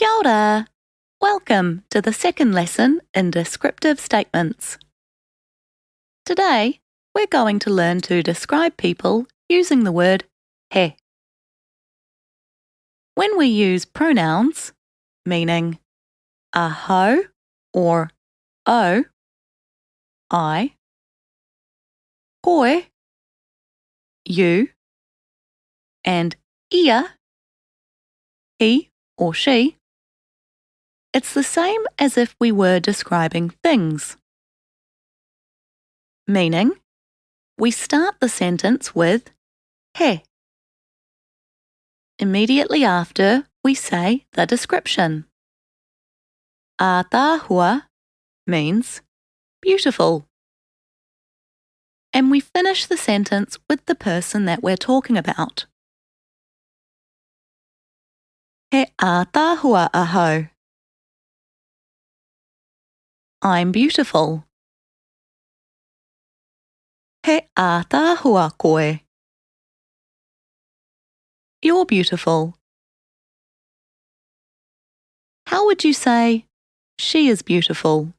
Kia ora! Welcome to the second lesson in descriptive statements. Today, we're going to learn to describe people using the word he. When we use pronouns, meaning aho or o, I, koe, you, and ia, he or she, it's the same as if we were describing things. Meaning, we start the sentence with he. Immediately after, we say the description. Ātāhua means beautiful. And we finish the sentence with the person that we're talking about. He ātāhua aho. I'm beautiful. He ātāhua koe. You're beautiful. How would you say, she is beautiful?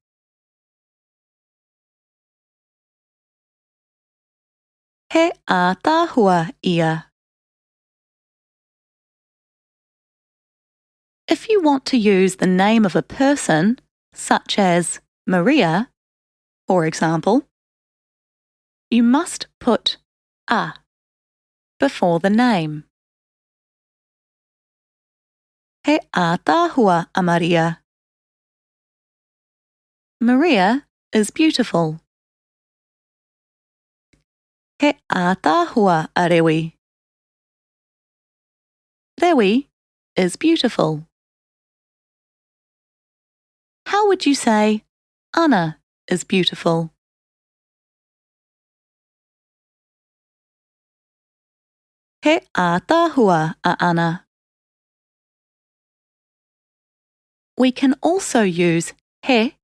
He ātāhua ia. If you want to use the name of a person, such as Maria, for example, you must put a before the name. He ātāhua a Maria. Maria is beautiful. He ātāhua a Rewi. Rewi is beautiful. How would you say Anna is beautiful? He ātāhua a Anna. We can also use he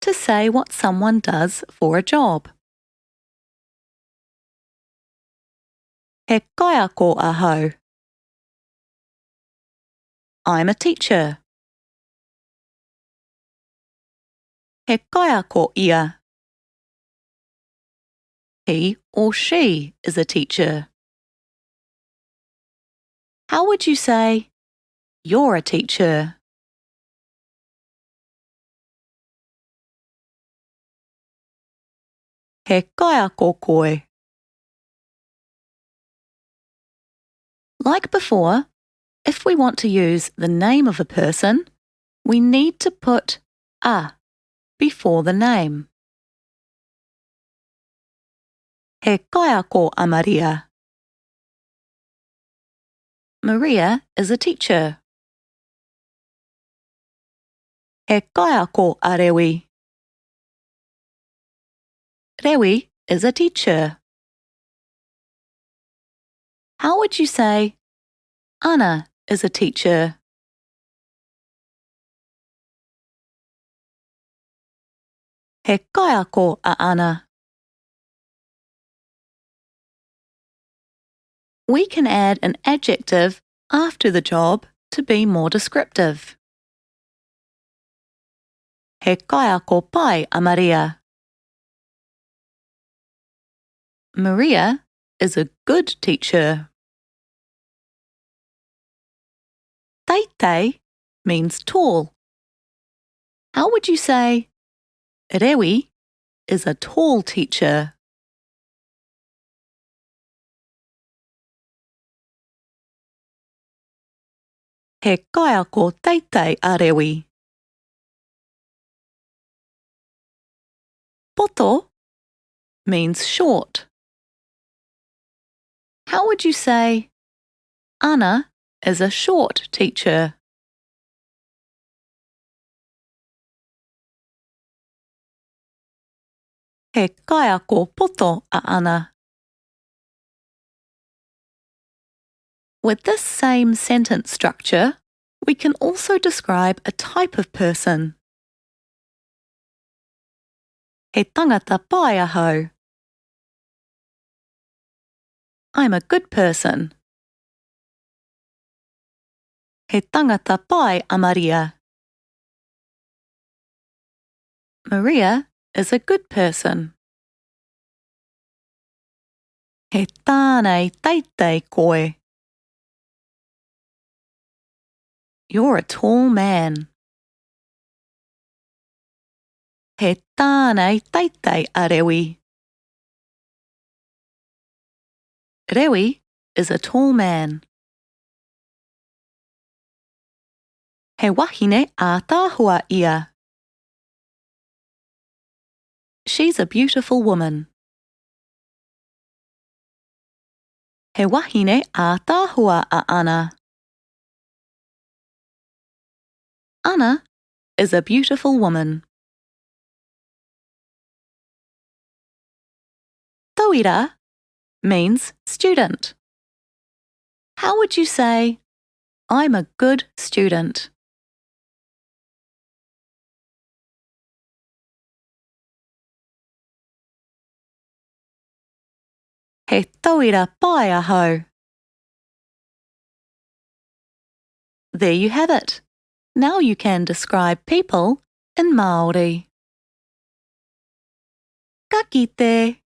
to say what someone does for a job. He kaiako aho. I'm a teacher. He kaiako ia. He or she is a teacher. How would you say, you're a teacher? He kaiako koe. Like before, if we want to use the name of a person, we need to put a before the name. He kaiako a Maria. Maria is a teacher. He kaiako a Rewi. Rewi is a teacher. How would you say, Anna is a teacher? He kaiako a Anna. We can add an adjective after the job to be more descriptive. He kaiako pai a Maria. Maria is a good teacher. Teitei means tall. How would you say, Rewi is a tall teacher? He kaiako teitei a Rewi. Poto means short. How would you say, Anna is a short teacher? He kaiako poto a Anna. With this same sentence structure, we can also describe a type of person. He tangata pai aho. I'm a good person. He tangata pai a Maria. Maria is a good person. He tānei teitei koe. You're a tall man. He tānei teitei a Rewi. Rewi is a tall man. He wahine ātāhua ia. She's a beautiful woman. He wahine ātāhua a Ana. Ana is a beautiful woman. Tauira means student. How would you say, I'm a good student? He tauira pai aho. There you have it. Now you can describe people in Māori. Ka kite.